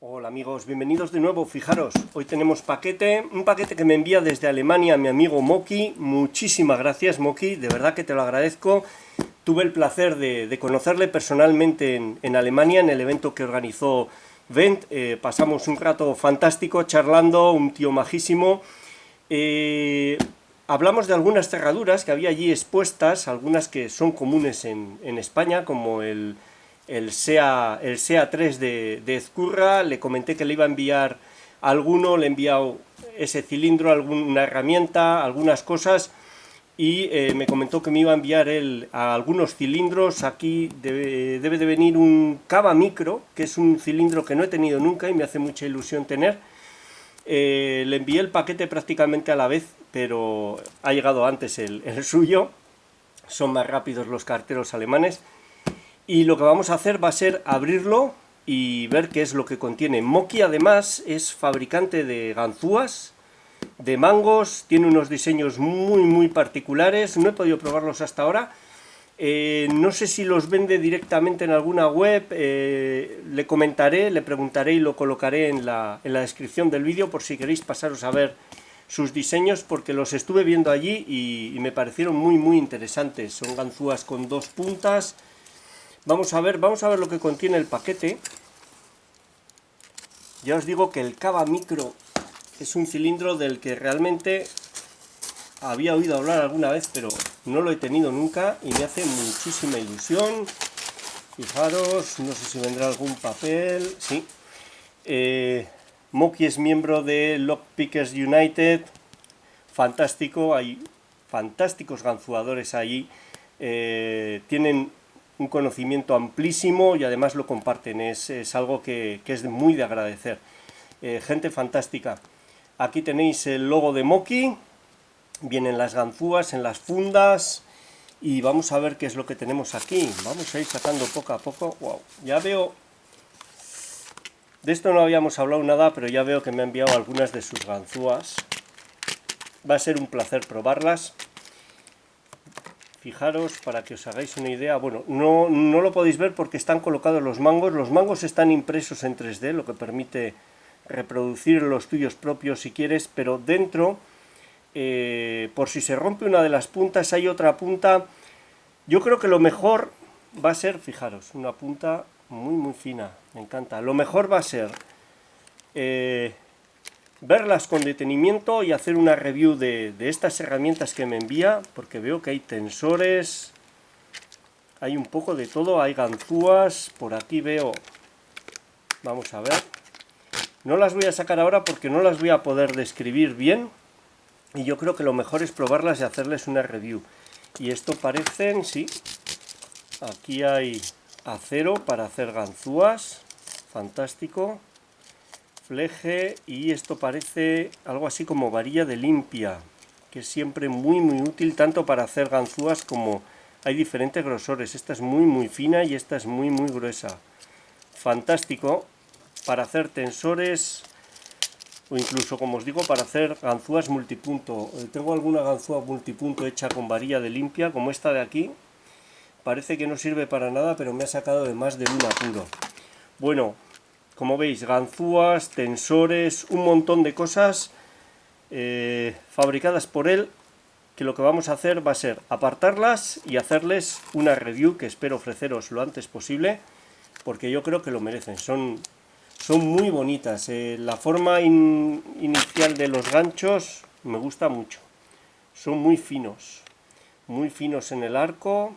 Hola amigos, bienvenidos de nuevo. Fijaros, hoy tenemos un paquete que me envía desde Alemania mi amigo Moki. Muchísimas gracias Moki, de verdad que te lo agradezco. Tuve el placer de conocerle personalmente en Alemania, en el evento que organizó Vent. Pasamos un rato fantástico charlando, un tío majísimo. Hablamos de algunas cerraduras que había allí expuestas, algunas que son comunes en España, como el SEA 3 de Ezcurra. Le comenté que le iba a enviar alguno, le he enviado ese cilindro, alguna herramienta, algunas cosas, y me comentó que me iba a enviar él a algunos cilindros. Aquí debe de venir un Cava Micro, que es un cilindro que no he tenido nunca y me hace mucha ilusión tener. Le envié el paquete prácticamente a la vez, pero ha llegado antes el suyo. Son más rápidos los carteros alemanes. Y lo que vamos a hacer va a ser abrirlo y ver qué es lo que contiene. Moki además es fabricante de ganzúas, de mangos, tiene unos diseños muy particulares. No he podido probarlos hasta ahora. No sé si los vende directamente en alguna web. Le comentaré, le preguntaré y lo colocaré en la descripción del vídeo por si queréis pasaros a ver sus diseños, porque los estuve viendo allí y me parecieron muy interesantes. Son ganzúas con dos puntas. Vamos a ver lo que contiene el paquete. Ya os digo que el Cava Micro es un cilindro del que realmente había oído hablar alguna vez, pero no lo he tenido nunca y me hace muchísima ilusión. Fijaros, no sé si vendrá algún papel. Sí. Moki es miembro de Lockpickers United. Fantástico, hay fantásticos ganzuadores allí. Tienen un conocimiento amplísimo y además lo comparten. Es algo que es muy de agradecer. Gente fantástica. Aquí tenéis el logo de Moki. Vienen las ganzúas en las fundas. Y vamos a ver qué es lo que tenemos aquí. Vamos a ir sacando poco a poco. Wow, ya veo. De esto no habíamos hablado nada, pero ya veo que me ha enviado algunas de sus ganzúas. Va a ser un placer probarlas. Fijaros, para que os hagáis una idea. Bueno, no lo podéis ver porque están colocados los mangos. Los mangos están impresos en 3D, lo que permite reproducir los tuyos propios si quieres, pero dentro, por si se rompe una de las puntas, hay otra punta. Yo creo que lo mejor va a ser, fijaros, una punta muy fina, me encanta. Lo mejor va a ser verlas con detenimiento y hacer una review de estas herramientas que me envía, porque veo que hay tensores, hay un poco de todo, hay ganzúas, por aquí veo, vamos a ver, no las voy a sacar ahora porque no las voy a poder describir bien, y yo creo que lo mejor es probarlas y hacerles una review. Y esto parecen, sí, aquí hay acero para hacer ganzúas, fantástico. Fleje, y esto parece algo así como varilla de limpia, que es siempre muy útil tanto para hacer ganzúas como hay diferentes grosores. Esta es muy fina y esta es muy gruesa. Fantástico para hacer tensores o incluso, como os digo, para hacer ganzúas multipunto. Tengo alguna ganzúa multipunto hecha con varilla de limpia, como esta de aquí. Parece que no sirve para nada, pero me ha sacado de más de un apuro. Bueno, como veis, ganzúas, tensores, un montón de cosas fabricadas por él, que lo que vamos a hacer va a ser apartarlas y hacerles una review que espero ofreceros lo antes posible, porque yo creo que lo merecen. Son muy bonitas. La forma inicial de los ganchos me gusta mucho. Son muy finos en el arco,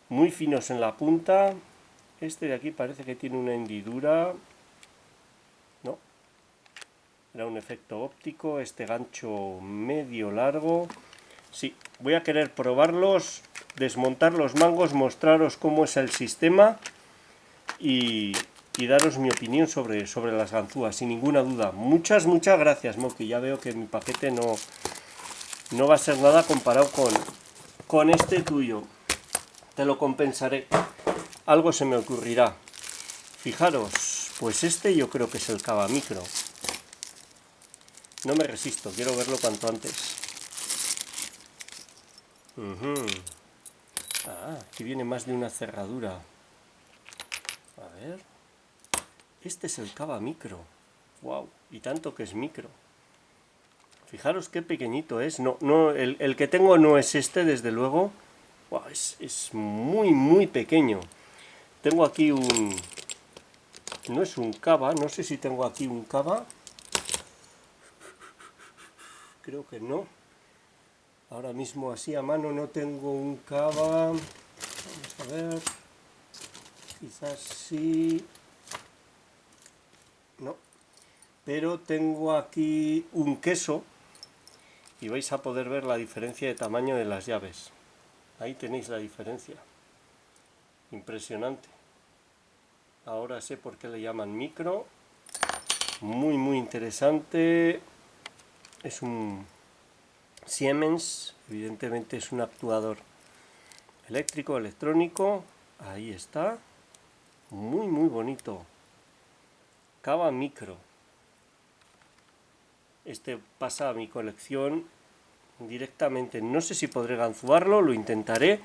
muy finos en la punta. Este de aquí parece que tiene una hendidura. No, era un efecto óptico. Este gancho medio largo. Sí, voy a querer probarlos, desmontar los mangos, mostraros cómo es el sistema y daros mi opinión sobre las ganzúas, sin ninguna duda. Muchas gracias, Moki. Ya veo que mi paquete no va a ser nada comparado con este tuyo. Te lo compensaré. Algo se me ocurrirá. Fijaros, pues este yo creo que es el Cava Micro. No me resisto, quiero verlo cuanto antes. Aquí viene más de una cerradura. A ver. Este es el Cava Micro. Wow, y tanto que es micro. Fijaros qué pequeñito es. No, el que tengo no es este, desde luego. Wow, es muy, muy pequeño. Tengo aquí un... No es un Cava, no sé si tengo aquí un Cava. Creo que no. Ahora mismo así a mano no tengo un Cava. Vamos a ver. Quizás sí. No. Pero tengo aquí un queso. Y vais a poder ver la diferencia de tamaño de las llaves. Ahí tenéis la diferencia. Impresionante. Ahora sé por qué le llaman micro. Muy, muy interesante. Es un Siemens. Evidentemente es un actuador eléctrico, electrónico. Ahí está. Muy, muy bonito. Cava micro. Este pasa a mi colección directamente. No sé si podré ganzuarlo, lo intentaré.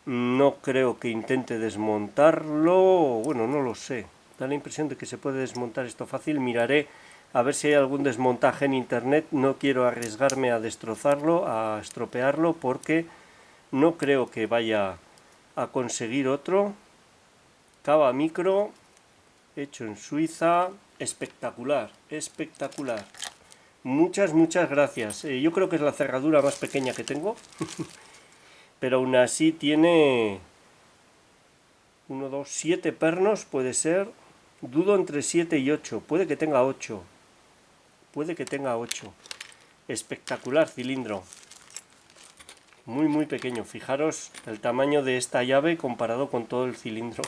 No creo que intente desmontarlo. Bueno, no lo sé. Da la impresión de que se puede desmontar esto fácil. Miraré a ver si hay algún desmontaje en internet. No quiero arriesgarme a destrozarlo, a estropearlo, porque no creo que vaya a conseguir otro. Cava micro, hecho en Suiza. Espectacular, espectacular. Muchas, muchas gracias. Yo creo que es la cerradura más pequeña que tengo. Pero aún así tiene 1, 2, 7 pernos, puede ser. Dudo entre 7 y 8. Puede que tenga 8. Puede que tenga 8. Espectacular cilindro. Muy, muy pequeño. Fijaros el tamaño de esta llave comparado con todo el cilindro.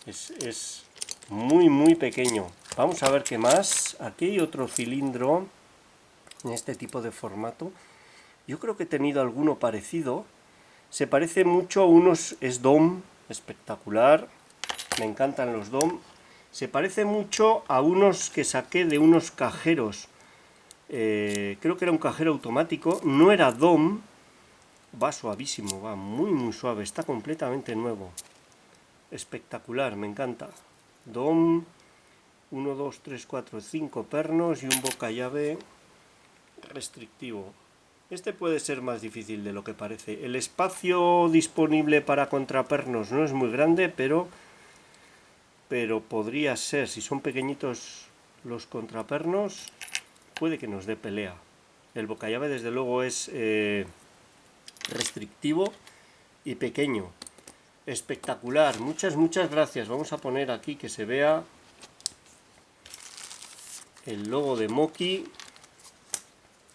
Es muy, muy pequeño. Vamos a ver qué más. Aquí hay otro cilindro en este tipo de formato. Yo creo que he tenido alguno parecido. Se parece mucho a unos... Es DOM, espectacular. Me encantan los DOM. Se parece mucho a unos que saqué de unos cajeros. Creo que era un cajero automático. No era DOM. Va suavísimo, va muy muy suave. Está completamente nuevo. Espectacular, me encanta. DOM. 1, 2, 3, 4, 5 pernos y un boca llave restrictivo. Este puede ser más difícil de lo que parece. El espacio disponible para contrapernos no es muy grande, pero podría ser, si son pequeñitos los contrapernos, puede que nos dé pelea. El bocallave desde luego es restrictivo y pequeño. Espectacular, muchas, muchas gracias. Vamos a poner aquí que se vea el logo de Moki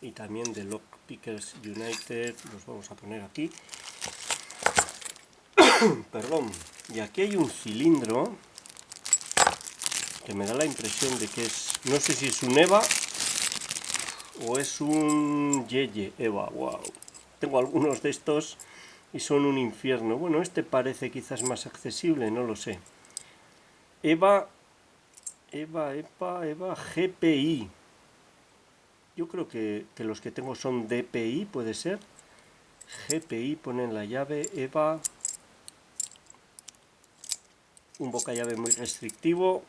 y también de Lockpickers United. Los vamos a poner aquí. Perdón. Y aquí hay un cilindro que me da la impresión de que es, no sé si es un EVA o es un Yeye EVA. Wow. Tengo algunos de estos y son un infierno. Bueno, este parece quizás más accesible, no lo sé. EVA GPI. Yo creo que los que tengo son DPI, puede ser. GPI, ponen la llave, EVA. Un bocallave muy restrictivo.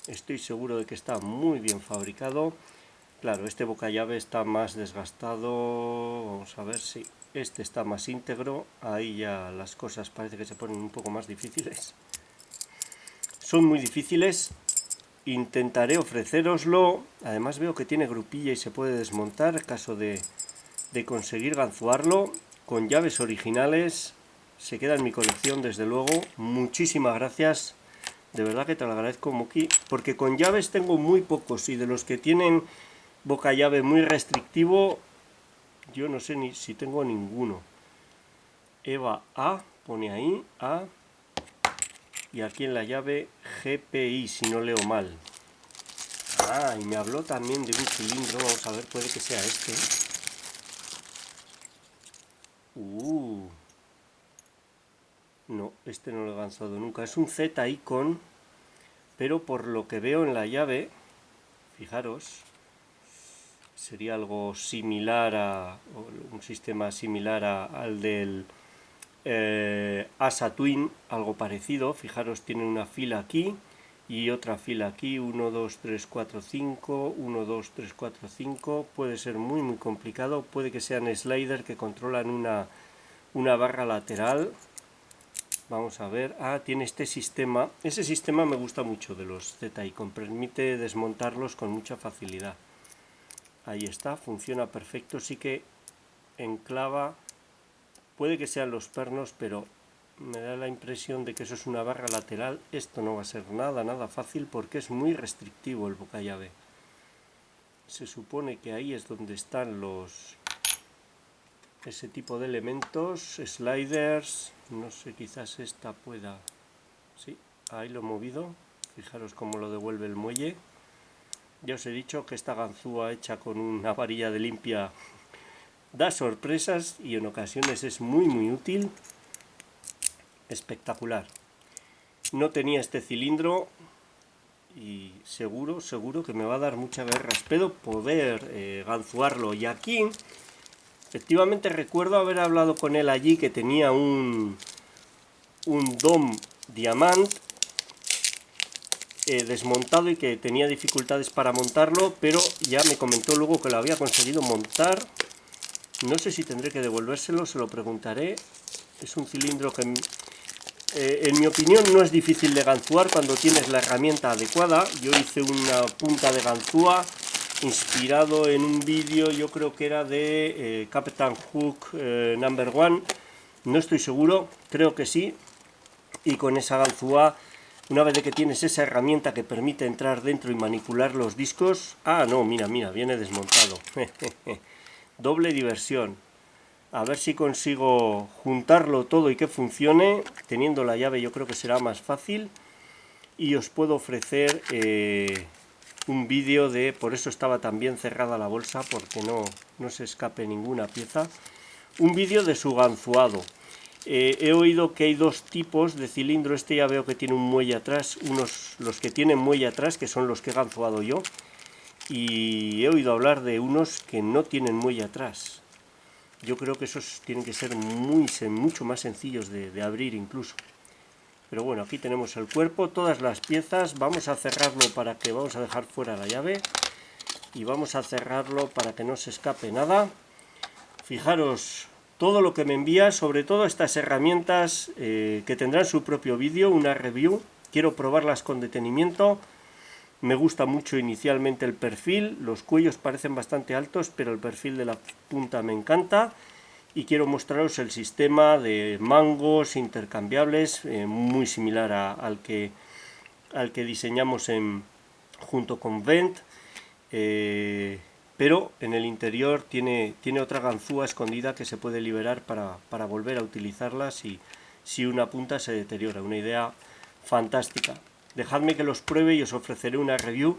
Estoy seguro de que está muy bien fabricado. Claro, este bocallave está más desgastado. Vamos a ver si este está más íntegro. Ahí ya las cosas parece que se ponen un poco más difíciles. Son muy difíciles. Intentaré ofreceroslo. Además veo que tiene grupilla y se puede desmontar en caso de conseguir ganzuarlo. Con llaves originales. Se queda en mi colección, desde luego. Muchísimas gracias. De verdad que te lo agradezco, Moki. Porque con llaves tengo muy pocos. Y de los que tienen boca llave muy restrictivo, yo no sé ni si tengo ninguno. EVA A, pone ahí, A. Y aquí en la llave GPI, si no leo mal. Ah, y me habló también de un cilindro. Vamos a ver, puede que sea este. No, este no lo he lanzado nunca. Es un Z-Icon, pero por lo que veo en la llave, fijaros, sería algo similar a, un sistema similar al del ASA Twin, algo parecido. Fijaros, tiene una fila aquí y otra fila aquí, 1, 2, 3, 4, 5, 1, 2, 3, 4, 5, puede ser muy complicado, puede que sean sliders que controlan una barra lateral. Vamos a ver, tiene este sistema, ese sistema me gusta mucho de los Z-Icon, permite desmontarlos con mucha facilidad. Ahí está, funciona perfecto, sí que enclava, puede que sean los pernos, pero me da la impresión de que eso es una barra lateral. Esto no va a ser nada fácil porque es muy restrictivo el boca llave. Se supone que ahí es donde están ese tipo de elementos, sliders, no sé, quizás esta pueda, sí, ahí lo he movido, fijaros cómo lo devuelve el muelle. Ya os he dicho que esta ganzúa hecha con una varilla de limpia da sorpresas y en ocasiones es muy útil. Espectacular. No tenía este cilindro y seguro que me va a dar mucha guerra. Espero poder ganzuarlo. Y aquí, efectivamente recuerdo haber hablado con él allí que tenía un DOM Diamant desmontado y que tenía dificultades para montarlo, pero ya me comentó luego que lo había conseguido montar. No sé si tendré que devolvérselo, se lo preguntaré. Es un cilindro que en mi opinión no es difícil de ganzuar cuando tienes la herramienta adecuada. Yo hice una punta de ganzúa inspirado en un vídeo, yo creo que era de Captain Hook Number One, no estoy seguro, creo que sí. Y con esa ganzúa, una vez que tienes esa herramienta que permite entrar dentro y manipular los discos, no, mira, viene desmontado. Doble diversión. A ver si consigo juntarlo todo y que funcione. Teniendo la llave yo creo que será más fácil. Y os puedo ofrecer un vídeo de... Por eso estaba tan bien cerrada la bolsa, porque no se escape ninguna pieza. Un vídeo de su ganzuado. He oído que hay dos tipos de cilindro. Este ya veo que tiene un muelle atrás. Los que tienen muelle atrás, que son los que he ganzuado yo. Y he oído hablar de unos que no tienen muelle atrás. Yo creo que esos tienen que ser mucho más sencillos de abrir incluso. Pero bueno, aquí tenemos el cuerpo, todas las piezas. Vamos a cerrarlo vamos a dejar fuera la llave. Y vamos a cerrarlo para que no se escape nada. Fijaros todo lo que me envía, sobre todo estas herramientas que tendrán su propio vídeo, una review. Quiero probarlas con detenimiento. Me gusta mucho inicialmente el perfil, los cuellos parecen bastante altos, pero el perfil de la punta me encanta. Y quiero mostraros el sistema de mangos intercambiables, muy similar al que diseñamos junto con Vent, pero en el interior tiene otra ganzúa escondida que se puede liberar para volver a utilizarla si una punta se deteriora. Una idea fantástica. Dejadme que los pruebe y os ofreceré una review.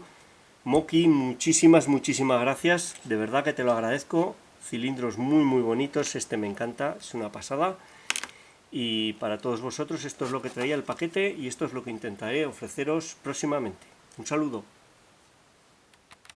Moki, muchísimas gracias, de verdad que te lo agradezco. Cilindros muy bonitos, este me encanta, es una pasada. Y para todos vosotros esto es lo que traía el paquete y esto es lo que intentaré ofreceros próximamente. Un saludo.